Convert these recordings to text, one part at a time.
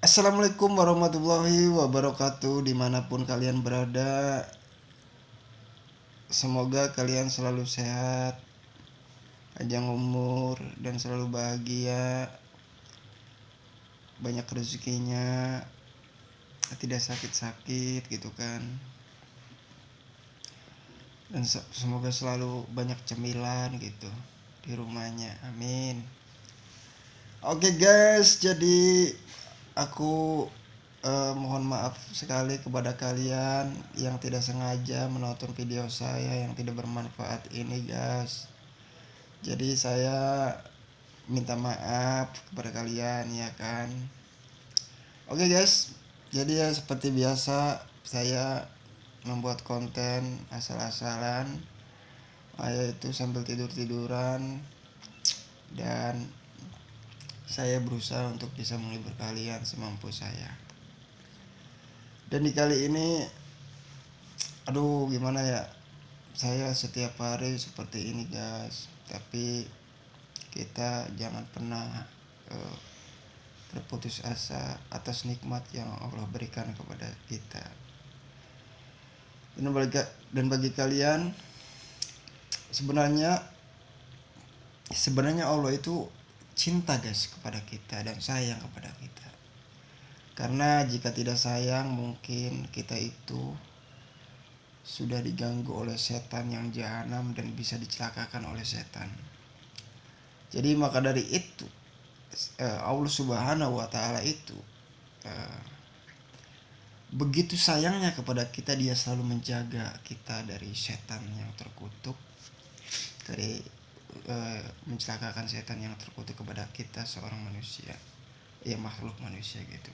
Assalamualaikum warahmatullahi wabarakatuh. Dimanapun kalian berada, semoga kalian selalu sehat, panjang umur, dan selalu bahagia, banyak rezekinya, tidak sakit-sakit gitu kan. Dan semoga selalu banyak cemilan gitu di rumahnya, amin. Oke guys, jadi aku mohon maaf sekali kepada kalian yang tidak sengaja menonton video saya yang tidak bermanfaat ini guys. Jadi saya minta maaf kepada kalian ya kan. Oke guys, jadi ya seperti biasa saya membuat konten asal-asalan, yaitu sambil tidur-tiduran, dan saya berusaha untuk bisa menghibur kalian semampu saya. Dan di kali ini, aduh gimana ya, saya setiap hari seperti ini guys. Tapi kita jangan pernah berputus asa atas nikmat yang Allah berikan kepada kita. Dan bagi kalian, sebenarnya Allah itu cinta guys kepada kita dan sayang kepada kita. Karena jika tidak sayang, mungkin kita itu sudah diganggu oleh setan yang jahanam dan bisa dicelakakan oleh setan. Jadi maka dari itu Allah Subhanahu wa taala itu begitu sayangnya kepada kita, dia selalu menjaga kita dari setan yang terkutuk, dari mencelakakan setan yang terkutuk kepada kita seorang manusia, ya makhluk manusia gitu.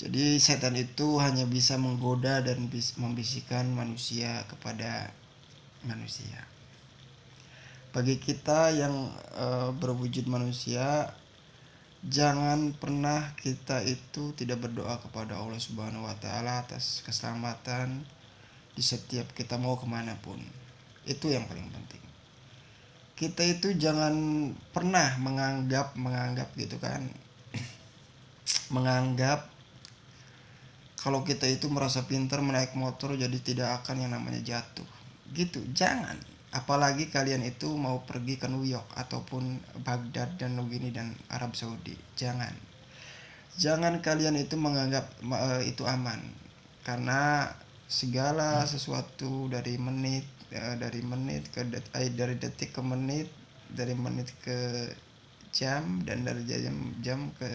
Jadi setan itu hanya bisa menggoda dan membisikkan manusia kepada manusia. Bagi kita yang berwujud manusia, jangan pernah kita itu tidak berdoa kepada Allah Subhanahu wa taala atas keselamatan di setiap kita mau kemanapun. Itu yang paling penting. Kita itu jangan pernah menganggap gitu kan, menganggap kalau kita itu merasa pintar menaik motor jadi tidak akan yang namanya jatuh gitu. Jangan. Apalagi kalian itu mau pergi ke New York ataupun Baghdad dan Nugini dan Arab Saudi. Jangan kalian itu menganggap itu aman. Karena segala sesuatu dari detik ke menit, dari menit ke jam, dan dari jam ke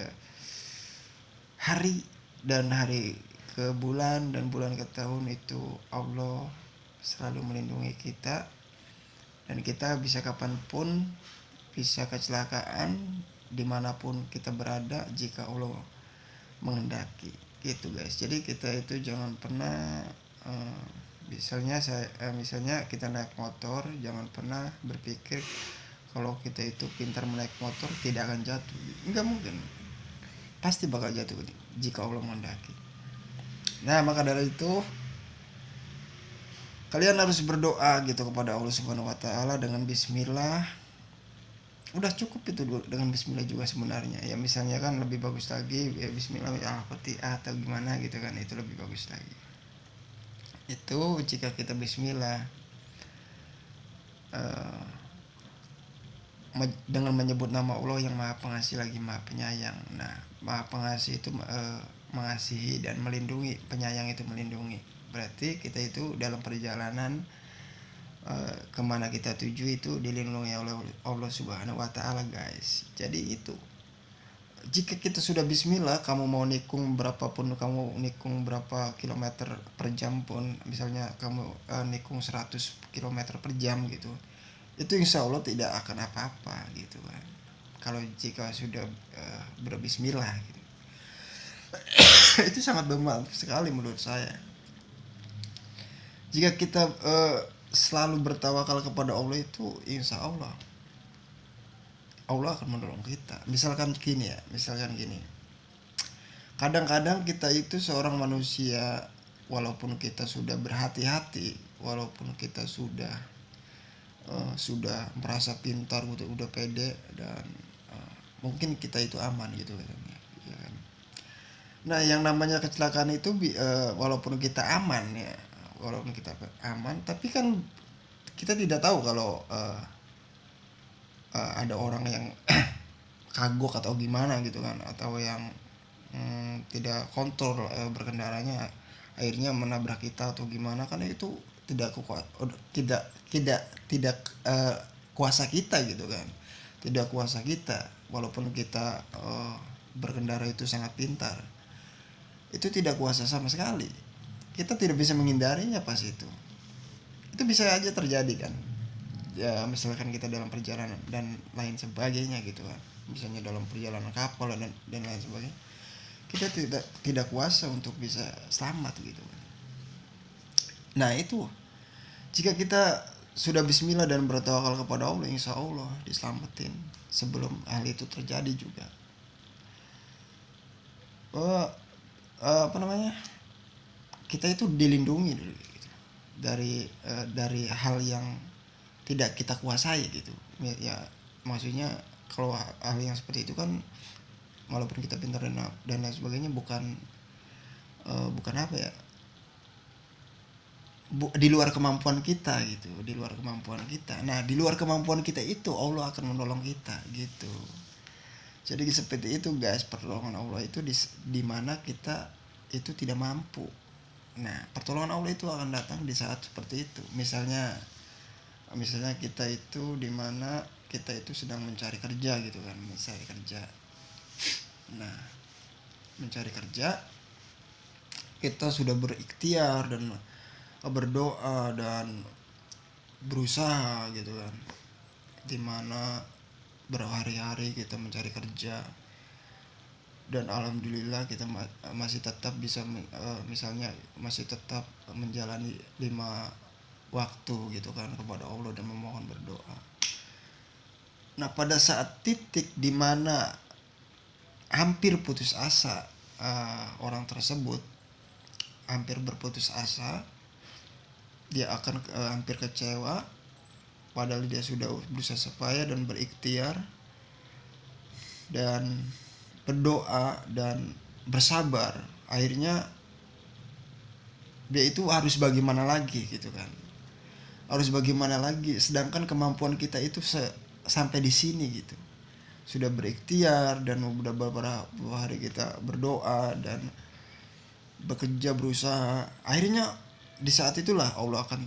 hari, dan hari ke bulan, dan bulan ke tahun, itu Allah selalu melindungi kita. Dan kita bisa kapanpun bisa kecelakaan dimanapun kita berada jika Allah menghendaki gitu guys. Jadi kita itu jangan pernah misalnya kita naik motor, jangan pernah berpikir kalau kita itu pintar menaik motor tidak akan jatuh. Enggak mungkin, pasti bakal jatuh jika Allah menghendaki. Nah maka dari itu kalian harus berdoa gitu kepada Allah Subhanahu wa taala dengan bismillah. Udah cukup itu dengan bismillah juga sebenarnya. Ya misalnya kan lebih bagus lagi ya bismillah al-fatihah atau gimana gitu kan, itu lebih bagus lagi. Itu jika kita bismillah dengan menyebut nama Allah yang Maha Pengasih lagi Maha Penyayang. Nah, Maha Pengasih itu mengasihi, dan melindungi, penyayang itu melindungi. Berarti kita itu dalam perjalanan kemana kita tuju itu dilindungi oleh Allah Subhanahu wa taala guys. Jadi itu, jika kita sudah bismillah, kamu mau nikung berapapun, kamu nikung berapa kilometer per jam pun, misalnya kamu nikung 100 kilometer per jam gitu, itu insya Allah tidak akan apa-apa gitu kan, kalau jika sudah berbismillah gitu. Itu sangat bermanfaat sekali menurut saya. Jika kita selalu bertawakal kepada Allah, itu insya Allah akan menolong kita. Misalkan gini, kadang-kadang kita itu seorang manusia, walaupun kita sudah berhati-hati, walaupun kita sudah merasa pintar, udah pede, dan mungkin kita itu aman gitu kan, ya kan. Nah, yang namanya kecelakaan itu walaupun kita aman ya, walaupun kita aman, tapi kan kita tidak tahu kalau ada orang yang kagok atau gimana gitu kan, atau yang tidak kontrol berkendaranya, akhirnya menabrak kita atau gimana, kan itu tidak tidak tidak tidak kuasa kita gitu kan, tidak kuasa kita. Walaupun kita berkendara itu sangat pintar, itu tidak kuasa sama sekali. Kita tidak bisa menghindarinya pas itu bisa aja terjadi kan ya, misalkan kita dalam perjalanan dan lain sebagainya gitu kan, misalnya dalam perjalanan kapal dan lain sebagainya, kita tidak kuasa untuk bisa selamat gitu. Nah itu, jika kita sudah bismillah dan bertawakal kepada Allah, insya Allah diselamatin sebelum hal itu terjadi juga. Apa namanya, kita itu dilindungi dulu gitu, dari hal yang tidak kita kuasai gitu ya. Maksudnya kalau hal yang seperti itu kan, walaupun kita pintar dan lain sebagainya, bukan apa ya, di luar kemampuan kita gitu, di luar kemampuan kita. Nah, di luar kemampuan kita itu Allah akan menolong kita gitu. Jadi seperti itu guys, pertolongan Allah itu di mana kita itu tidak mampu. Nah, pertolongan Allah itu akan datang di saat seperti itu. Misalnya kita itu di mana kita itu sedang mencari kerja gitu kan, mencari kerja. Nah, mencari kerja, kita sudah berikhtiar dan berdoa dan berusaha gitu kan, dimana berhari-hari kita mencari kerja, dan alhamdulillah kita masih tetap bisa misalnya masih tetap menjalani 5 waktu gitu kan kepada Allah dan memohon berdoa. Nah, pada saat titik dimana hampir putus asa, orang tersebut hampir berputus asa, dia akan hampir kecewa, padahal dia sudah berusaha supaya dan berikhtiar dan berdoa dan bersabar. Akhirnya dia itu harus bagaimana lagi gitu kan, harus bagaimana lagi, sedangkan kemampuan kita itu sampai di sini gitu, sudah berikhtiar dan udah beberapa hari kita berdoa dan bekerja berusaha. Akhirnya di saat itulah Allah akan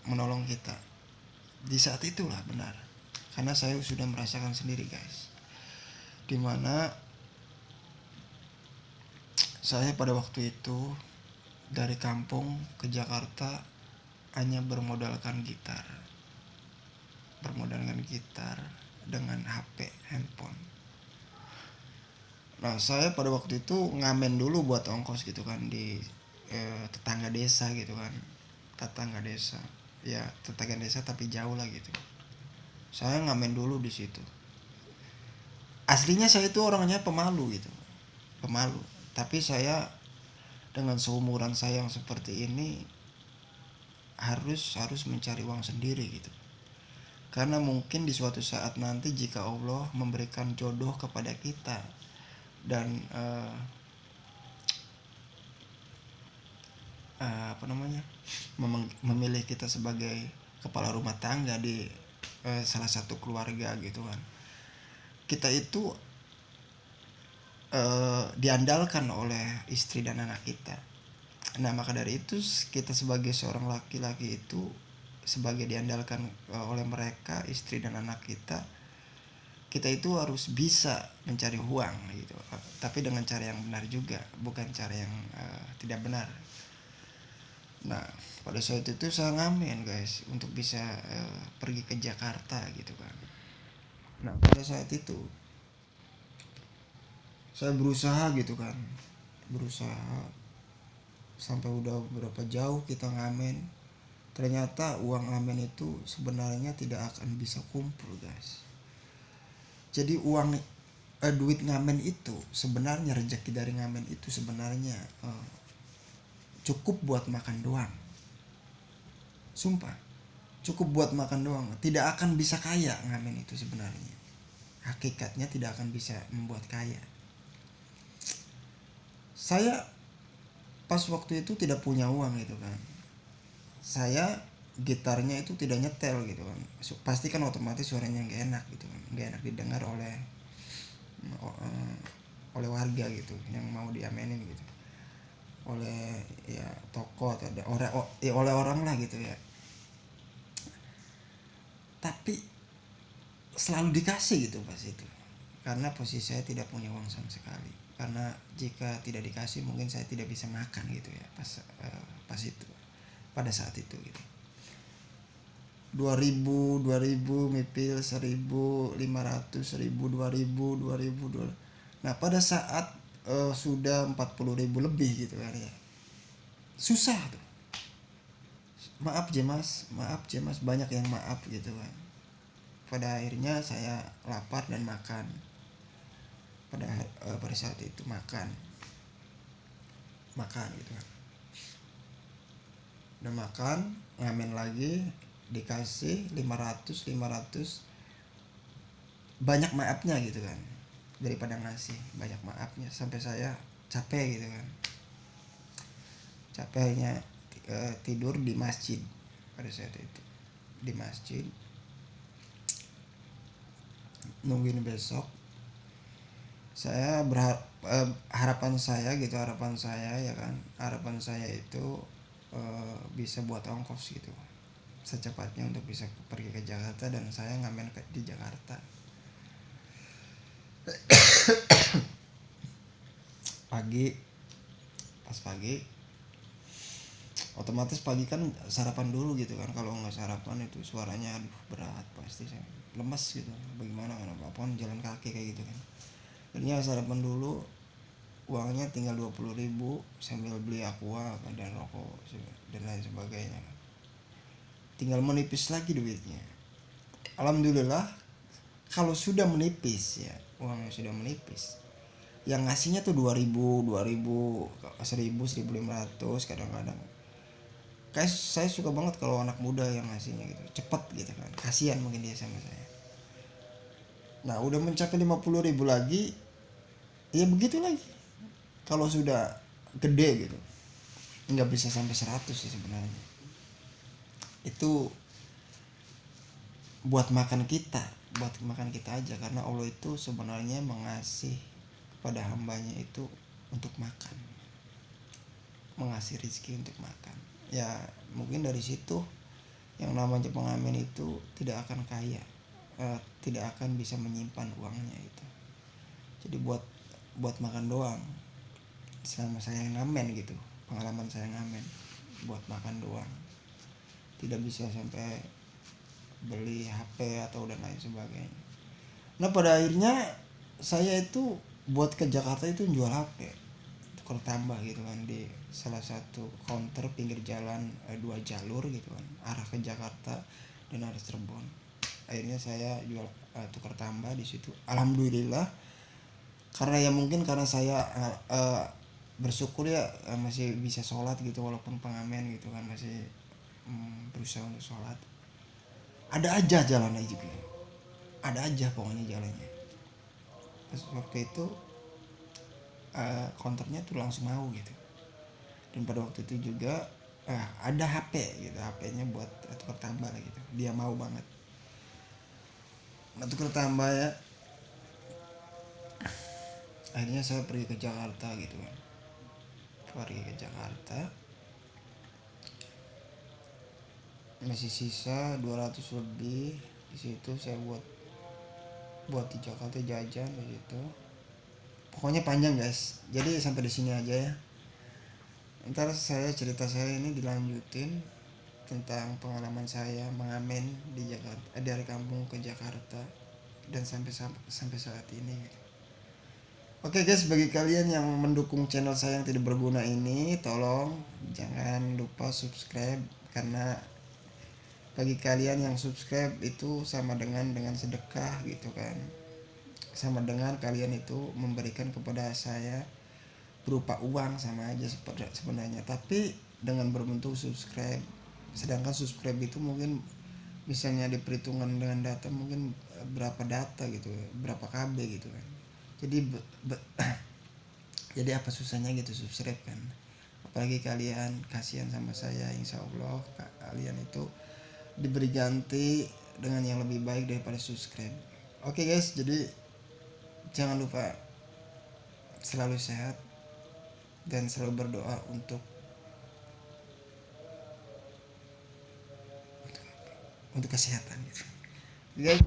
menolong kita, di saat itulah benar, karena saya sudah merasakan sendiri guys, dimana saya pada waktu itu dari kampung ke Jakarta hanya bermodalkan gitar dengan HP handphone. Nah, saya pada waktu itu ngamen dulu buat ongkos gitu kan di tetangga desa gitu kan, tetangga desa tapi jauh lah gitu. Saya ngamen dulu di situ. Aslinya saya itu orangnya pemalu, tapi saya dengan seumuran saya yang seperti ini harus mencari uang sendiri gitu, karena mungkin di suatu saat nanti jika Allah memberikan jodoh kepada kita dan memilih kita sebagai kepala rumah tangga di salah satu keluarga gitu kan, kita itu diandalkan oleh istri dan anak kita. Nah, maka dari itu kita sebagai seorang laki-laki itu sebagai diandalkan oleh mereka, istri dan anak kita itu harus bisa mencari uang gitu, tapi dengan cara yang benar juga, bukan cara yang tidak benar. Nah, pada saat itu saya ngamen guys untuk bisa pergi ke Jakarta gitu kan. Nah, pada saat itu saya berusaha gitu kan, sampai udah berapa jauh kita ngamen, ternyata uang ngamen itu sebenarnya tidak akan bisa kumpul guys. Jadi duit ngamen itu sebenarnya, rezeki dari ngamen itu sebenarnya cukup buat makan doang. Sumpah, cukup buat makan doang, tidak akan bisa kaya ngamen itu sebenarnya. Hakikatnya tidak akan bisa membuat kaya. saya pas waktu itu tidak punya uang gitu kan, saya gitarnya itu tidak nyetel gitu kan, pasti kan otomatis suaranya nggak enak gitu kan, nggak enak didengar oleh warga gitu yang mau diamenin gitu, oleh ya toko atau ada orang, ya oleh orang lah gitu ya. Tapi selalu dikasih gitu pas itu, karena posisi saya tidak punya uang sama sekali, karena jika tidak dikasih mungkin saya tidak bisa makan gitu ya pas itu, pada saat itu gitu. 2000 mipil 1500 1000 2000. Nah pada saat sudah 40.000 lebih gitu kan ya, susah tuh. Maaf Jemas, banyak yang maaf gitu kan. Pada akhirnya saya lapar dan makan. Pada saat itu makan gitu kan. Udah makan, ngamen lagi, dikasih 500. Banyak maafnya gitu kan, daripada ngasih banyak maafnya, sampai saya capek gitu kan. Capeknya tidur di masjid pada saat itu, di masjid nungguin besok. Saya harapan saya ya kan, harapan saya itu bisa buat ongkos gitu secepatnya untuk bisa pergi ke Jakarta, dan saya ngamen di Jakarta. Pas pagi otomatis pagi kan sarapan dulu gitu kan, kalau nggak sarapan itu suaranya aduh berat, pasti saya lemes gitu, bagaimana kan, apapun jalan kaki kayak gitu kan. Akhirnya sarapan dulu, uangnya tinggal 20.000 sambil beli aqua dan rokok dan lain sebagainya. Tinggal menipis lagi duitnya. Alhamdulillah kalau sudah menipis ya, uangnya sudah menipis, yang ngasihnya tuh 2000 1000 1500 kadang-kadang. Kayak saya suka banget kalau anak muda yang ngasihnya gitu cepet gitu kan, kasihan mungkin dia sama saya. Nah udah mencapai 50.000 lagi, ya begitu lagi. Kalau sudah gede gitu nggak bisa sampai 100 sih sebenarnya. Itu buat makan kita aja, karena Allah itu sebenarnya mengasih kepada hambanya itu untuk makan, mengasih rezeki untuk makan. Ya mungkin dari situ yang namanya pengamen itu tidak akan kaya, tidak akan bisa menyimpan uangnya itu. Jadi buat makan doang selama saya ngamen gitu, pengalaman saya ngamen buat makan doang, tidak bisa sampai beli HP atau dan lain sebagainya. Nah pada akhirnya saya itu buat ke Jakarta itu jual HP tukar tambah gitu kan, di salah satu counter pinggir jalan 2 jalur gitu kan, arah ke Jakarta dan arah Cirebon. Akhirnya saya jual tukar tambah di situ. Alhamdulillah, karena ya mungkin karena saya bersyukur ya masih bisa sholat gitu walaupun pengamen gitu kan, masih berusaha untuk sholat. Ada aja jalannya juga, ada aja pokoknya jalannya. Pas waktu itu konternya tuh langsung mau gitu, dan pada waktu itu juga ada HP gitu, HP-nya buat tukar tambah lah gitu, dia mau banget. Nah tukar tambah ya, akhirnya saya pergi ke Jakarta gitu kan, masih sisa 200 lebih. Di situ saya buat di Jakarta jajan di situ. Pokoknya panjang guys, jadi sampai di sini aja ya. Ntar cerita saya ini dilanjutin tentang pengalaman saya mengamen di Jakarta, dari kampung ke Jakarta dan sampai saat ini. Oke guys, bagi kalian yang mendukung channel saya yang tidak berguna ini, tolong jangan lupa subscribe, karena bagi kalian yang subscribe itu sama dengan sedekah gitu kan, sama dengan kalian itu memberikan kepada saya berupa uang, sama aja sebenarnya, tapi dengan berbentuk subscribe. Sedangkan subscribe itu mungkin misalnya diperhitungkan dengan data, mungkin berapa data gitu, berapa KB gitu kan. Jadi Jadi apa susahnya gitu subscribe kan, apalagi kalian kasihan sama saya, insya Allah kalian itu diberi ganti dengan yang lebih baik daripada subscribe. Oke guys, jadi jangan lupa selalu sehat dan selalu berdoa untuk kesehatan gitu guys.